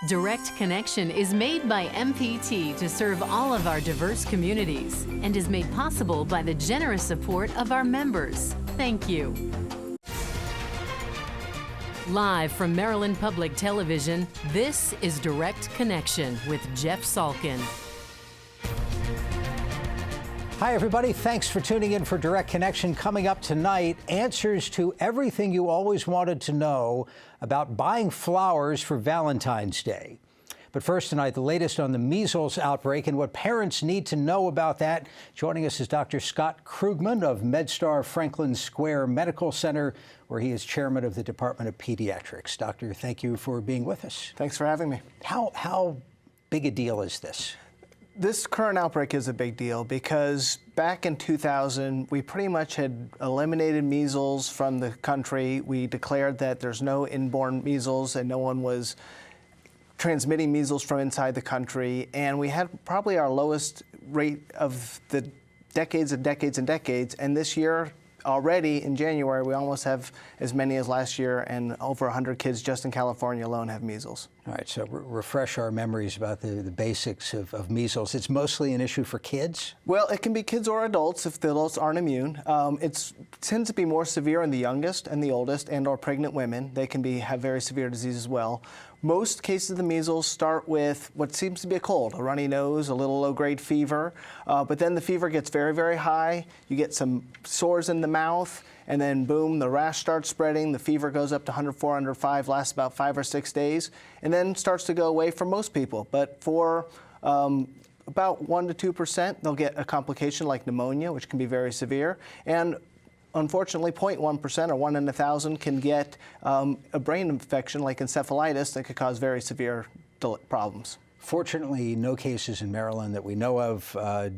Direct Connection is made by MPT to serve all of our diverse communities and is made possible by the generous support of our members. Thank you. Live from Maryland Public Television, this is Direct Connection with Jeff Salkin. Hi, everybody. Thanks for tuning in for Direct Connection. Coming up tonight, answers to everything you always wanted to know about buying flowers for Valentine's Day. But first tonight, the latest on the measles outbreak and what parents need to know about that. Joining us is Dr. Scott Krugman of MedStar Franklin Square Medical Center, where he is chairman of the Department of Pediatrics. Doctor, thank you for being with us. Thanks for having me. How big a deal is this? This current outbreak is a big deal because back in 2000, we pretty much had eliminated measles from the country. We declared that there's no inborn measles and no one was transmitting measles from inside the country. And we had probably our lowest rate of the decades and decades and decades. And this year, already in January, we almost have as many as last year, and over 100 kids just in California alone have measles. All right, so refresh our memories about the basics of measles. It's mostly an issue for kids? Well, it can be kids or adults if the adults aren't immune. It tends to be more severe in the youngest and the oldest and or pregnant women. They can have very severe disease as well. Most cases of the measles start with what seems to be a cold, a runny nose, a little low-grade fever, but then the fever gets very, very high. You get some sores in the mouth, and then boom, the rash starts spreading. The fever goes up to 104, 105, lasts about 5 or 6 days, and then starts to go away for most people. But for about 1% to 2%, they'll get a complication like pneumonia, which can be very severe. And unfortunately, 0.1% or 1 in 1,000 can get a brain infection like encephalitis that could cause very severe problems. Fortunately, no cases in Maryland that we know of.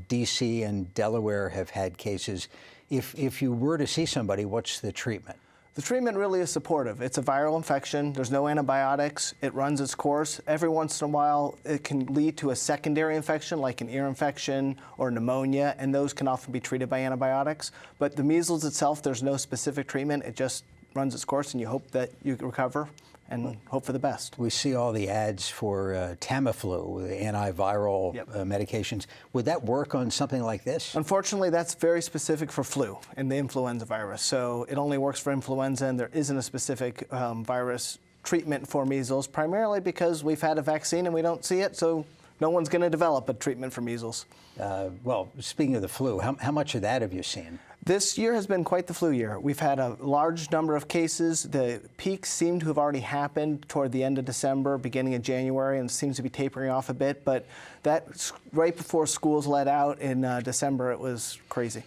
D.C. and Delaware have had cases. If you were to see somebody, what's the treatment? The treatment really is supportive. It's a viral infection. There's no antibiotics. It runs its course. Every once in a while, it can lead to a secondary infection, like an ear infection or pneumonia, and those can often be treated by antibiotics. But the measles itself, there's no specific treatment. It just runs its course, and you hope that you recover and hope for the best. We see all the ads for Tamiflu, the antiviral medications. Would that work on something like this? Unfortunately, that's very specific for flu and the influenza virus. So it only works for influenza, and there isn't a specific virus treatment for measles, primarily because we've had a vaccine and we don't see it, so no one's going to develop a treatment for measles. Well, speaking of the flu, how much of that have you seen? This year has been quite the flu year. We've had a large number of cases. The peaks seem to have already happened toward the end of December, beginning of January, and seems to be tapering off a bit. But that's right before schools let out in December. It was crazy.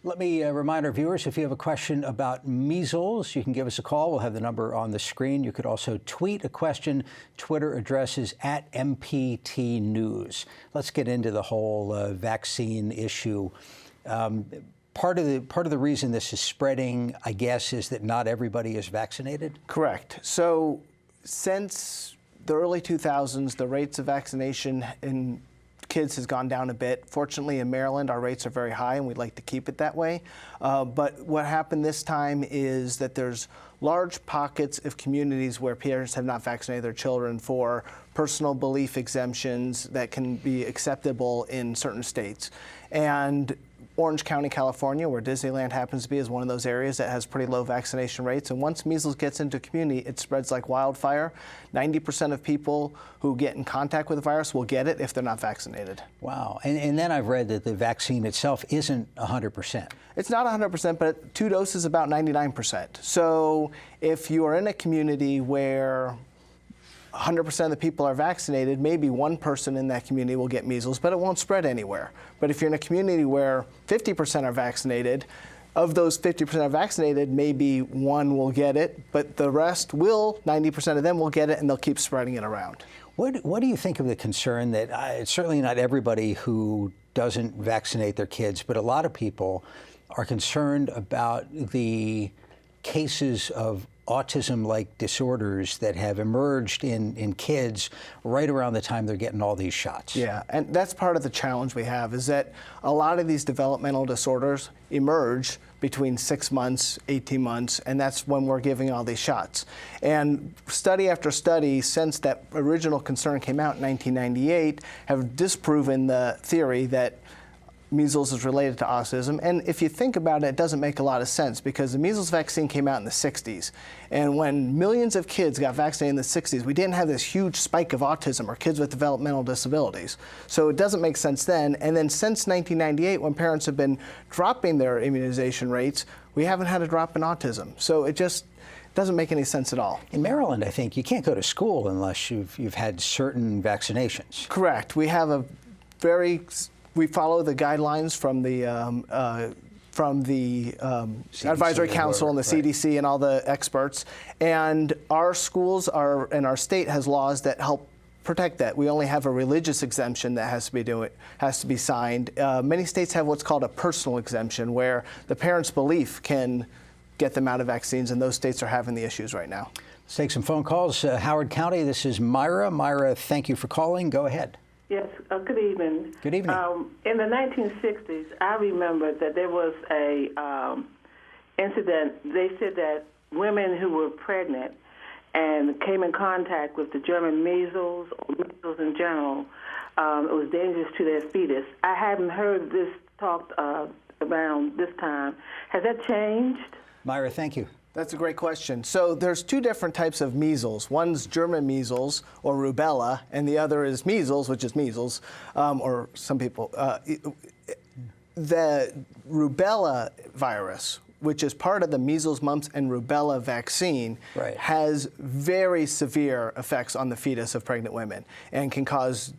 Let me remind our viewers, if you have a question about measles, you can give us a call. We'll have the number on the screen. You could also tweet a question. Twitter address is @MPT News. Let's get into the whole vaccine issue. Part of the reason this is spreading, I guess, is that not everybody is vaccinated? Correct. So since the early 2000s, the rates of vaccination in kids has gone down a bit. Fortunately, in Maryland, our rates are very high, and we'd like to keep it that way. But what happened this time is that there's large pockets of communities where parents have not vaccinated their children for personal belief exemptions that can be acceptable in certain states. And Orange County, California, where Disneyland happens to be, is one of those areas that has pretty low vaccination rates. And once measles gets into a community, it spreads like wildfire. 90% of people who get in contact with the virus will get it if they're not vaccinated. Wow. And then I've read that the vaccine itself isn't 100%. It's not 100%, but 2 doses is about 99%. So if you are in a community where 100% of the people are vaccinated, maybe one person in that community will get measles, but it won't spread anywhere. But if you're in a community where 50% are vaccinated, of those 50% are vaccinated, maybe one will get it, but the rest will, 90% of them will get it, and they'll keep spreading it around. What do you think of the concern that it's certainly not everybody who doesn't vaccinate their kids, but a lot of people are concerned about the cases of autism-like disorders that have emerged in kids right around the time they're getting all these shots. Yeah, and that's part of the challenge we have, is that a lot of these developmental disorders emerge between 6 months, 18 months, and that's when we're giving all these shots. And study after study since that original concern came out in 1998 have disproven the theory that measles is related to autism. And if you think about it, it doesn't make a lot of sense, because the measles vaccine came out in the 60s. And when millions of kids got vaccinated in the 60s, we didn't have this huge spike of autism or kids with developmental disabilities. So it doesn't make sense then. And then since 1998, when parents have been dropping their immunization rates, we haven't had a drop in autism. So it just doesn't make any sense at all. In Maryland, I think you can't go to school unless you've had certain vaccinations. Correct. We have we follow the guidelines from the Advisory Council and the CDC and all the experts. And our schools and our state has laws that help protect that. We only have a religious exemption that has to be signed. Many states have what's called a personal exemption, where the parent's belief can get them out of vaccines, and those states are having the issues right now. Let's take some phone calls. Howard County, this is Myra. Myra, thank you for calling. Go ahead. Yes, good evening. Good evening. In the 1960s, I remember that there was a incident. They said that women who were pregnant and came in contact with the German measles, or measles in general, it was dangerous to their fetus. I haven't heard this talked around this time. Has that changed? Myra, thank you. That's a great question. So there's two different types of measles. One's German measles, or rubella, and the other is measles, which is measles, or some people. The rubella virus, which is part of the measles, mumps, and rubella vaccine, has very severe effects on the fetus of pregnant women and can cause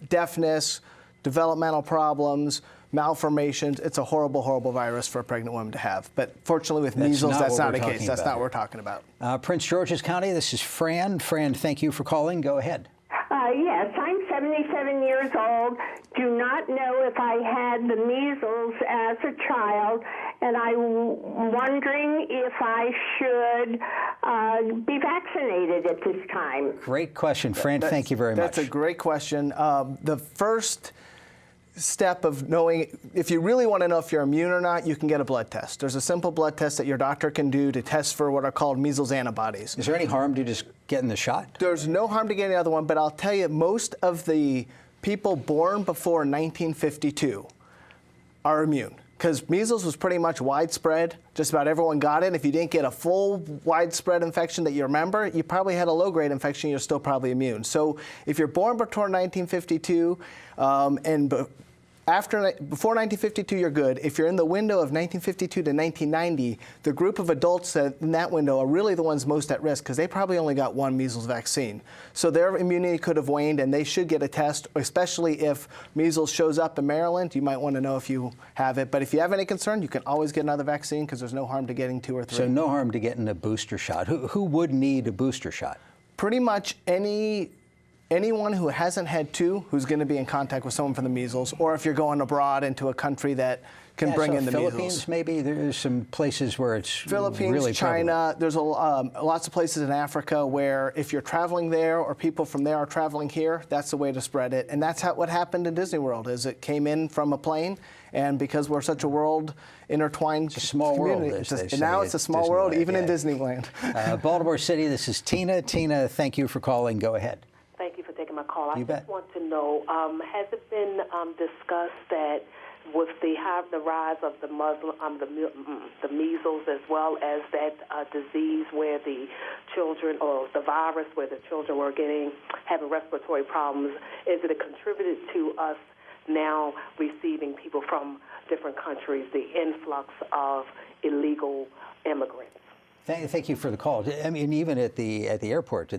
deafness, developmental problems, malformations. It's a horrible, horrible virus for a pregnant woman to have. But fortunately with measles, that's not the case. That's not what we're talking about. Prince George's County, this is Fran. Fran, thank you for calling. Go ahead. Yes, I'm 77 years old. Do not know if I had the measles as a child, and I'm wondering if I should be vaccinated at this time. Great question, Fran. Thank you very much. That's a great question. The first step of knowing, if you really want to know if you're immune or not, you can get a blood test. There's a simple blood test that your doctor can do to test for what are called measles antibodies. Is there any harm to just getting the shot? There's no harm to getting the other one, but I'll tell you, most of the people born before 1952 are immune, because measles was pretty much widespread. Just about everyone got it. If you didn't get a full widespread infection that you remember, you probably had a low-grade infection. You're still probably immune. So if you're born before 1952 before 1952, you're good. If you're in the window of 1952 to 1990, the group of adults in that window are really the ones most at risk, because they probably only got one measles vaccine. So their immunity could have waned, and they should get a test, especially if measles shows up in Maryland. You might want to know if you have it. But if you have any concern, you can always get another vaccine, because there's no harm to getting 2 or 3. So no harm to getting a booster shot. Who would need a booster shot? Pretty much anyone who hasn't had 2 who's going to be in contact with someone from the measles, or if you're going abroad into a country that can bring in the Philippines, measles. Maybe there's some places where it's Philippines, really China. There's lots of places in Africa where if you're traveling there, or people from there are traveling here, that's the way to spread it. And that's what happened in Disney World. Is it came in from a plane, and because we're such a world intertwined small community, world, now it's a small world, even in Disneyland. Baltimore City, this is Tina. Tina, thank you for calling. Go ahead. Thank you for taking my call. I You bet. just want to know, has it been discussed that with the rise of the the measles, as well as that disease where the children, or the virus where the children were having respiratory problems, is it contributed to us now receiving people from different countries, the influx of illegal immigrants? Thank you for the call. I mean, even at the airport,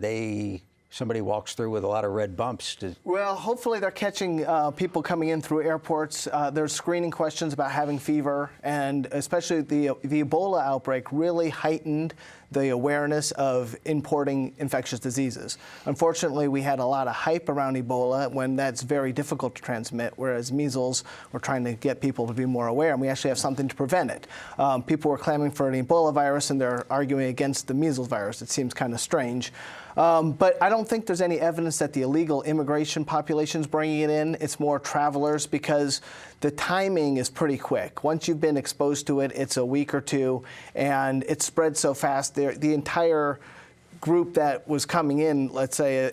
somebody walks through with a lot of red bumps? Well, hopefully they're catching people coming in through airports. There's screening questions about having fever, and especially the Ebola outbreak really heightened the awareness of importing infectious diseases. Unfortunately, we had a lot of hype around Ebola when that's very difficult to transmit, whereas measles, we're trying to get people to be more aware, and we actually have something to prevent it. People were clamoring for an Ebola virus, and they're arguing against the measles virus. It seems kind of strange. But I don't think there's any evidence that the illegal immigration population is bringing it in. It's more travelers, because the timing is pretty quick. Once you've been exposed to it, it's a week or two, and it spreads so fast. The entire group that was coming in, let's say,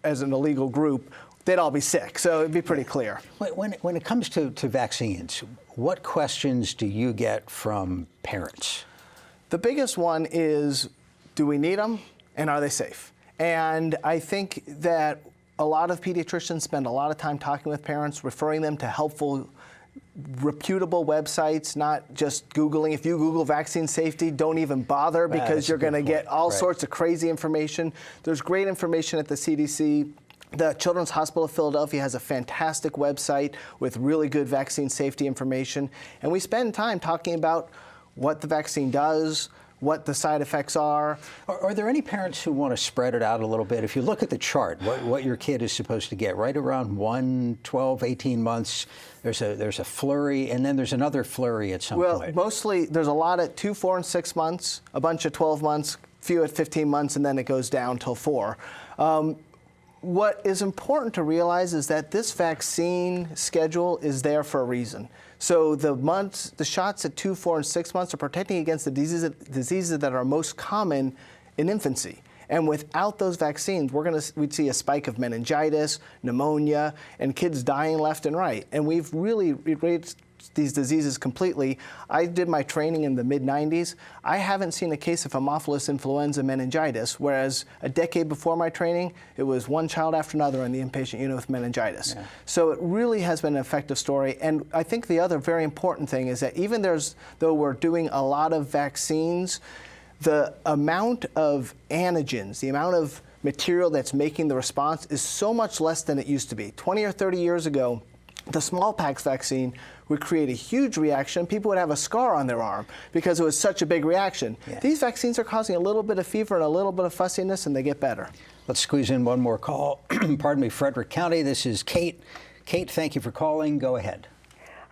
as an illegal group, they'd all be sick. So it'd be pretty clear. When it comes to vaccines, what questions do you get from parents? The biggest one is, do we need them, and are they safe? And I think that a lot of pediatricians spend a lot of time talking with parents, referring them to helpful, reputable websites, not just Googling. If you Google vaccine safety, don't even bother, because you're going to get all sorts of crazy information. There's great information at the CDC. The Children's Hospital of Philadelphia has a fantastic website with really good vaccine safety information. And we spend time talking about what the vaccine does, what the side effects are. Are there any parents who want to spread it out a little bit? If you look at the chart, what your kid is supposed to get, right around 1, 12, 18 months, there's a flurry, and then there's another flurry at some point. Well, mostly there's a lot at 2, 4, and 6 months, a bunch at 12 months, few at 15 months, and then it goes down till 4. What is important to realize is that this vaccine schedule is there for a reason. So the shots at 2, 4, and 6 months are protecting against the diseases that are most common in infancy. And without those vaccines, we'd see a spike of meningitis, pneumonia, and kids dying left and right. And we've really erased these diseases completely. I did my training in the mid-90s. I haven't seen a case of Haemophilus influenza meningitis, whereas a decade before my training, it was one child after another in the inpatient unit with meningitis. Yeah. So it really has been an effective story. And I think the other very important thing is that even though we're doing a lot of vaccines, the amount of antigens, the amount of material that's making the response is so much less than it used to be. 20 or 30 years ago, the smallpox vaccine would create a huge reaction. People would have a scar on their arm because it was such a big reaction. Yeah. These vaccines are causing a little bit of fever and a little bit of fussiness, and they get better. Let's squeeze in one more call. Pardon me, Frederick County. This is Kate. Kate, thank you for calling. Go ahead.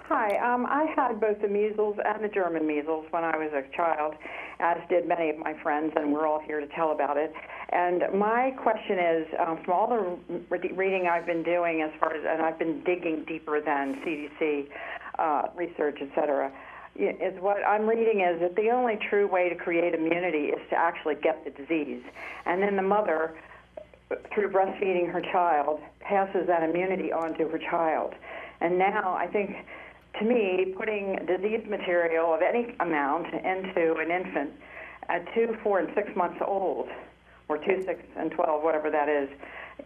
Hi. I had both the measles and the German measles when I was a child, as did many of my friends, and we're all here to tell about it. And my question is, from all the reading I've been doing, and I've been digging deeper than CDC research, et cetera, is what I'm reading is that the only true way to create immunity is to actually get the disease. And then the mother, through breastfeeding her child, passes that immunity on to her child. And now I think, to me, putting disease material of any amount into an infant at 2, 4, and 6 months old, or 2, 6, and 12, whatever that is,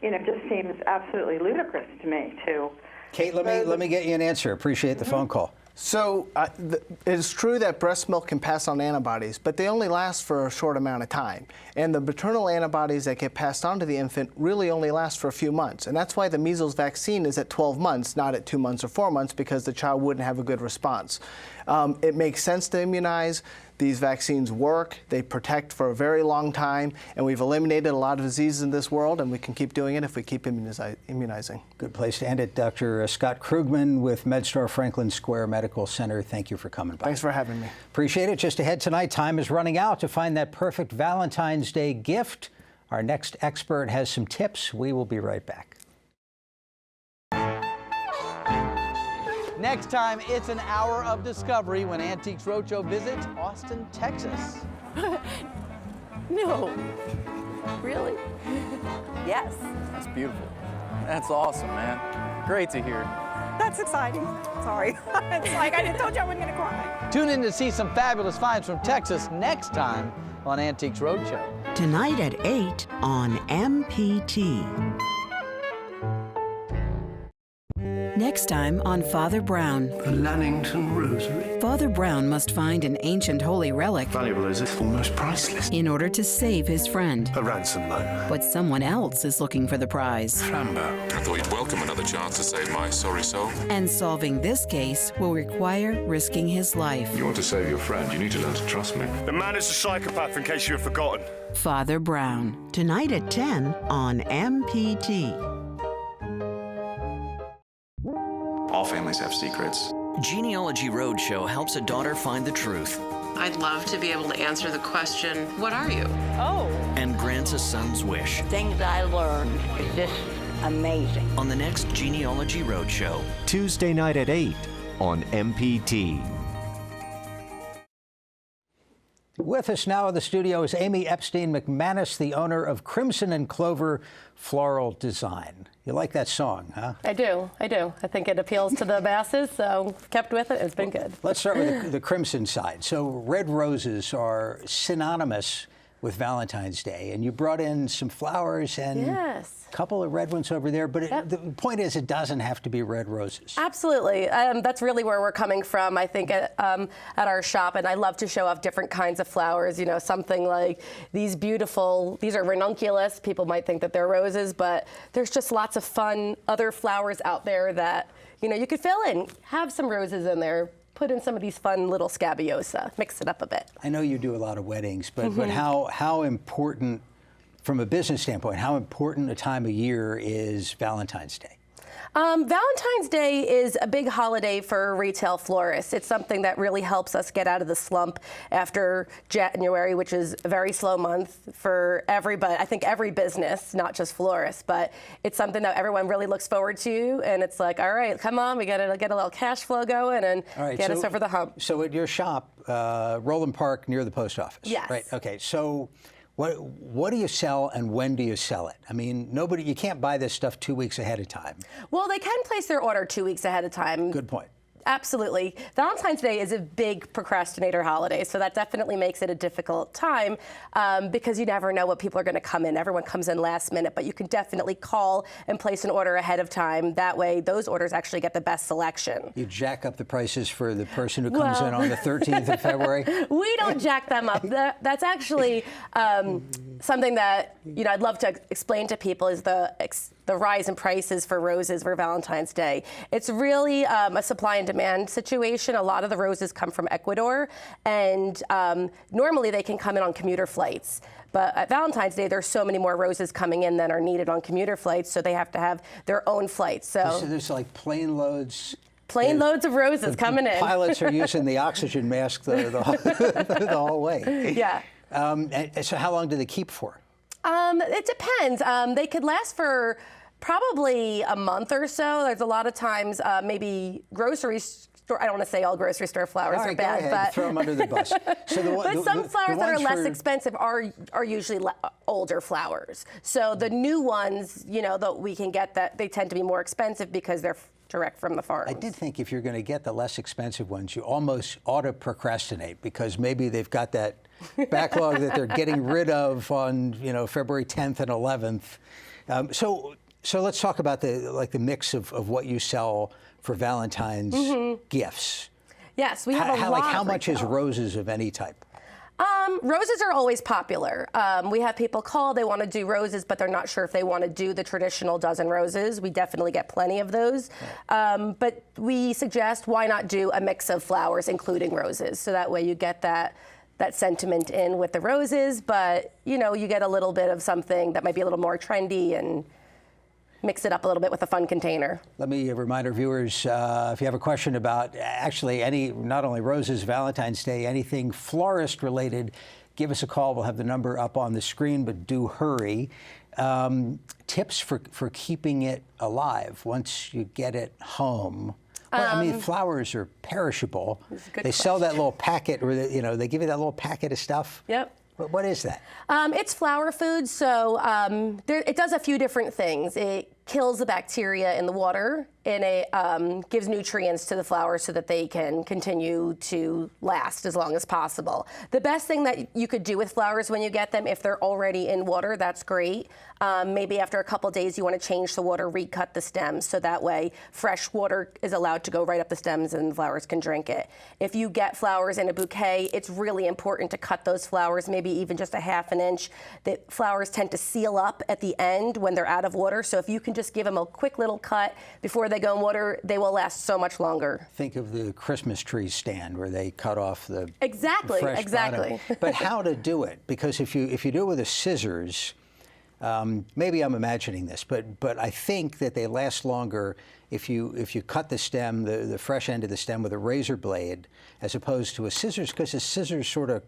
just seems absolutely ludicrous to me, too. Kate, let me get you an answer. Appreciate the phone call. So it is true that breast milk can pass on antibodies, but they only last for a short amount of time. And the maternal antibodies that get passed on to the infant really only last for a few months. And that's why the measles vaccine is at 12 months, not at 2 months or 4 months, because the child wouldn't have a good response. It makes sense to immunize. These vaccines work. They protect for a very long time. And we've eliminated a lot of diseases in this world, and we can keep doing it if we keep immunizing. Good place to end it. Dr. Scott Krugman with MedStar Franklin Square Medical Center. Thank you for coming by. Thanks for having me. Appreciate it. Just ahead tonight, time is running out to find that perfect Valentine's Day gift. Our next expert has some tips. We will be right back. Next time, it's an hour of discovery when Antiques Roadshow visits Austin, Texas. No. Really? Yes. That's beautiful. That's awesome, man. Great to hear. That's exciting. Sorry. It's like I told you I wasn't going to cry. Tune in to see some fabulous finds from Texas next time on Antiques Roadshow. Tonight at 8 on MPT. Next Next time on Father Brown. A Lannington rosary. Father Brown must find an ancient holy relic. Valuable as it's almost priceless. In order to save his friend. A ransom note. But someone else is looking for the prize. Flambeau. I thought you'd welcome another chance to save my sorry soul. And solving this case will require risking his life. You want to save your friend, you need to learn to trust me. The man is a psychopath, in case you have forgotten. Father Brown. Tonight at 10 on MPT. All families have secrets. Genealogy Roadshow helps a daughter find the truth. I'd love to be able to answer the question, what are you? Oh. And grants a son's wish. Things I learned is just amazing. On the next Genealogy Roadshow. Tuesday night at 8 on MPT. With us now in the studio is Amy Epstein McManus, the owner of Crimson and Clover Floral Design. You like that song, huh? I do. I think it appeals to the masses, so kept with it. It's been good. Let's start with the Crimson side. So red roses are synonymous with Valentine's Day, and you brought in some flowers and a couple of red ones over there, but the point is it doesn't have to be red roses. Absolutely. That's really where we're coming from, I think, at our shop, and I love to show off different kinds of flowers, you know, something like these are ranunculus. People might think that they're roses, but there's just lots of fun other flowers out there that, you know, you could fill in, have some roses in there, put in some of these fun little scabiosa, mix it up a bit. I know you do a lot of weddings, but how important, from a business standpoint, how important a time of year is Valentine's Day? Valentine's Day is a big holiday for retail florists. It's something that really helps us get out of the slump after January, which is a very slow month for everybody. I think every business, not just florists, but it's something that everyone really looks forward to. And it's like, all right, come on, we got to get a little cash flow going and get us over the hump. So at your shop, Roland Park near the post office. Yes. Right. Okay. So what do you sell and when do you sell it? I mean, you can't buy this stuff 2 weeks ahead of time. Well, they can place their order 2 weeks ahead of time. Good point. Absolutely. Valentine's Day is a big procrastinator holiday, so that definitely makes it a difficult time because you never know what people are going to come in. Everyone comes in last minute, but you can definitely call and place an order ahead of time. That way, those orders actually get the best selection. You jack up the prices for the person who comes in on the 13th of February? We don't jack them up. That's actually something that, you know, I'd love to explain to people is the rise in prices for roses for Valentine's Day. It's really a supply and demand situation. A lot of the roses come from Ecuador, and normally they can come in on commuter flights. But at Valentine's Day, there's so many more roses coming in than are needed on commuter flights, so they have to have their own flights. So there's like plane loads of roses coming in. Pilots are using the oxygen mask the whole way. Yeah. So how long do they keep for? It depends. They could last for probably a month or so. There's a lot of times, maybe grocery store. I don't want to say all grocery store flowers all right, are bad, go ahead. but Throw them under the bus. So but some flowers that are less expensive are usually older flowers. So the new ones, you know, that we can get, that they tend to be more expensive because they're direct from the farms. I did think if you're going to get the less expensive ones, you almost ought to procrastinate because maybe they've got that backlog that they're getting rid of on, you know, February 10th and 11th. So let's talk about the mix of what you sell for Valentine's gifts. Yes, we have a lot. How much is roses of any type? Roses are always popular. We have people call, they want to do roses, but they're not sure if they want to do the traditional dozen roses. We definitely get plenty of those. But we suggest why not do a mix of flowers, including roses, so that way you get that sentiment in with the roses, but you know, you get a little bit of something that might be a little more trendy and mix it up a little bit with a fun container. Let me remind our viewers, if you have a question about actually not only roses, Valentine's Day, anything florist related, give us a call. We'll have the number up on the screen, but do hurry. Tips for keeping it alive once you get it home. Well, I mean, flowers are perishable. They sell that little packet, or they give you that little packet of stuff. Yep. What is that? It's flower food, so it does a few different things. It kills the bacteria in the water gives nutrients to the flowers so that they can continue to last as long as possible. The best thing that you could do with flowers when you get them, if they're already in water, that's great. Maybe after a couple days you want to change the water, recut the stems, so that way fresh water is allowed to go right up the stems and the flowers can drink it. If you get flowers in a bouquet, it's really important to cut those flowers, maybe even just a ½ an inch. The flowers tend to seal up at the end when they're out of water, so if you can just give them a quick little cut before they go in water, they will last so much longer. Think of the Christmas tree stand where they cut off the fresh bottom. But how to do it? Because if you do it with a scissors, maybe I'm imagining this, but I think that they last longer if you cut the stem, the fresh end of the stem with a razor blade, as opposed to a scissors, because a scissors sort of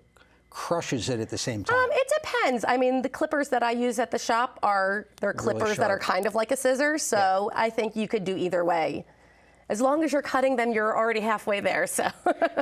crushes it at the same time. It depends. I mean, the clippers that I use at the shop they're clippers really that are kind of like a scissors, so yeah. I think you could do either way. As long as you're cutting them, you're already halfway there. So.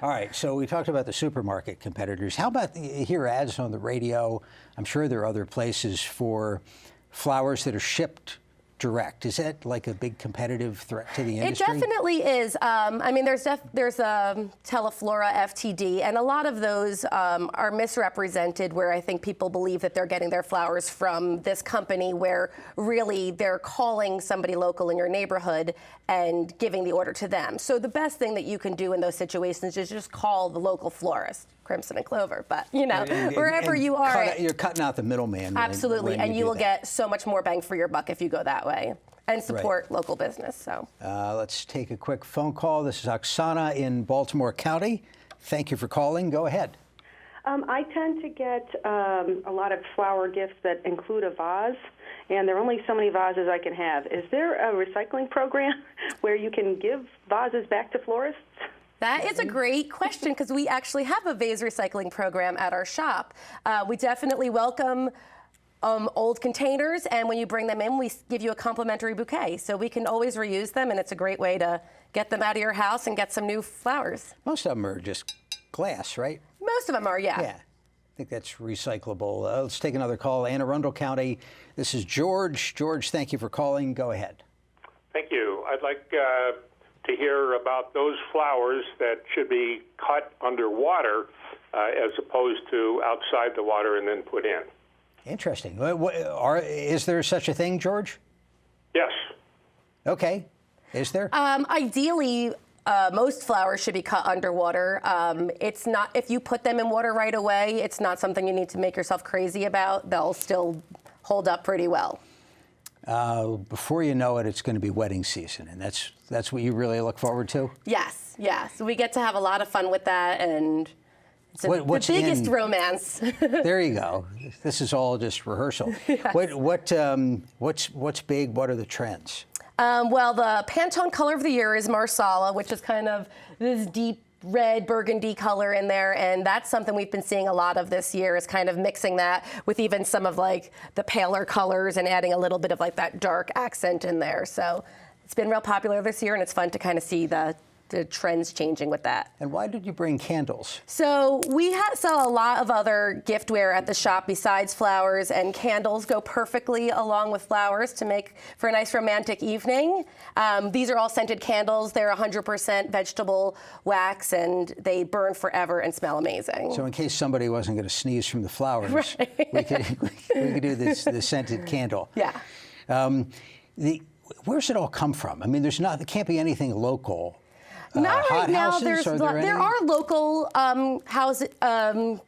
All right, so we talked about the supermarket competitors. How about you hear ads on the radio? I'm sure there are other places for flowers that are shipped direct. Is that like a big competitive threat to the industry? It definitely is. I mean, there's Teleflora, FTD, and a lot of those are misrepresented, where I think people believe that they're getting their flowers from this company, where really they're calling somebody local in your neighborhood and giving the order to them. So the best thing that you can do in those situations is just call the local florist, Crimson and Clover, but wherever you are. You're cutting out the middleman. Absolutely, and you will get so much more bang for your buck if you go that way and support local business. So let's take a quick phone call. This is Oksana in Baltimore County. Thank you for calling. Go ahead. I tend to get a lot of flower gifts that include a vase, and there are only so many vases I can have. Is there a recycling program where you can give vases back to florists? That is a great question, because we actually have a vase recycling program at our shop. We definitely welcome old containers, and when you bring them in, we give you a complimentary bouquet. So we can always reuse them, and it's a great way to get them out of your house and get some new flowers. Most of them are just glass, right? Most of them are, yeah. Yeah, I think that's recyclable. Let's take another call. Anne Arundel County, this is George. George, thank you for calling. Go ahead. Thank you. I'd like to hear about those flowers that should be cut underwater as opposed to outside the water and then put in. Interesting. Is there such a thing, George? Yes. Okay. Is there? Ideally, most flowers should be cut underwater. It's not, if you put them in water right away, it's not something you need to make yourself crazy about. They'll still hold up pretty well. Before you know it, it's going to be wedding season, and that's what you really look forward to? Yes, yes. We get to have a lot of fun with that, and it's the biggest romance. There you go. This is all just rehearsal. Yes. What's big? What are the trends? Well, the Pantone color of the year is Marsala, which is kind of this deep red burgundy color in there, and that's something we've been seeing a lot of this year, is kind of mixing that with even some of like the paler colors and adding a little bit of like that dark accent in there. So it's been real popular this year, and it's fun to kind of see the trends changing with that. And why did you bring candles? So we sell a lot of other giftware at the shop besides flowers, and candles go perfectly along with flowers to make for a nice romantic evening. These are all scented candles. They're 100% vegetable wax, and they burn forever and smell amazing. So in case somebody wasn't going to sneeze from the flowers, right. we could do the scented candle. Yeah. Where's it all come from? I mean, there can't be anything local. Not right now. Houses, there are local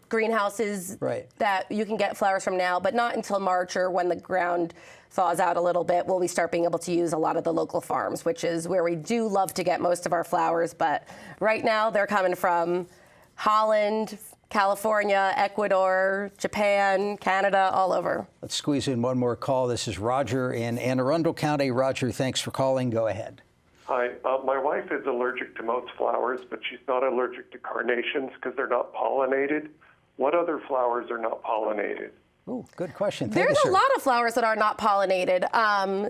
greenhouses that you can get flowers from now, but not until March or when the ground thaws out a little bit will we start being able to use a lot of the local farms, which is where we do love to get most of our flowers. But right now they're coming from Holland, California, Ecuador, Japan, Canada, all over. Let's squeeze in one more call. This is Roger in Anne Arundel County. Roger, thanks for calling. Go ahead. Hi. My wife is allergic to most flowers, but she's not allergic to carnations because they're not pollinated. What other flowers are not pollinated? Oh, good question. There's a lot of flowers that are not pollinated.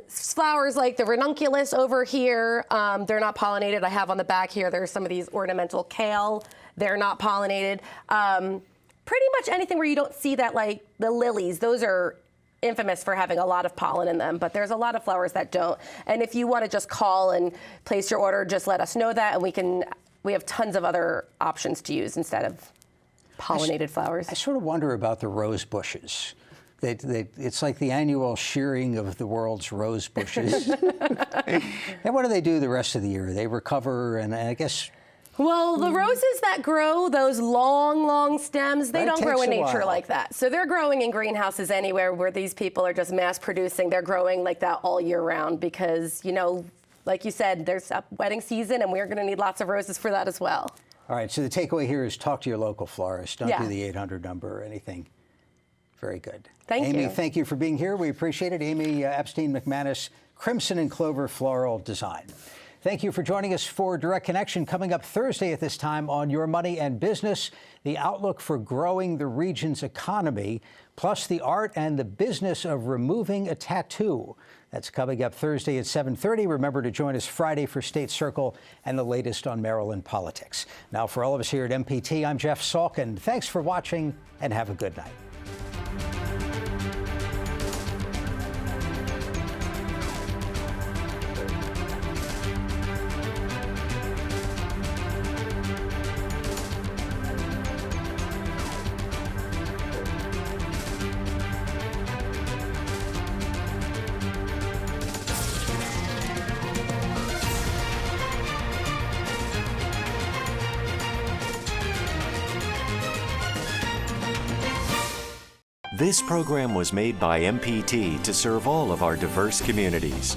Flowers like the ranunculus over here, they're not pollinated. I have on the back here, there's some of these ornamental kale. They're not pollinated. Pretty much anything where you don't see that, like the lilies, those are infamous for having a lot of pollen in them, but there's a lot of flowers that don't. And if you want to just call and place your order, just let us know that, and we have tons of other options to use instead of pollinated flowers. I sort of wonder about the rose bushes. It's like the annual shearing of the world's rose bushes. And what do they do the rest of the year? They recover, and I guess... Well, the roses that grow, those long stems, they don't grow in nature like that. So they're growing in greenhouses anywhere where these people are just mass producing. They're growing like that all year round because, you know, like you said, there's a wedding season and we're going to need lots of roses for that as well. All right, so the takeaway here is talk to your local florist. Don't do the 800 number or anything. Very good. Thank you. Amy, thank you for being here. We appreciate it. Amy Epstein McManus, Crimson and Clover Floral Design. Thank you for joining us for Direct Connection. Coming up Thursday at this time on Your Money and Business, the outlook for growing the region's economy, plus the art and the business of removing a tattoo. That's coming up Thursday at 7:30. Remember to join us Friday for State Circle and the latest on Maryland politics. Now, for all of us here at MPT, I'm Jeff Salkin. Thanks for watching and have a good night. This program was made by MPT to serve all of our diverse communities.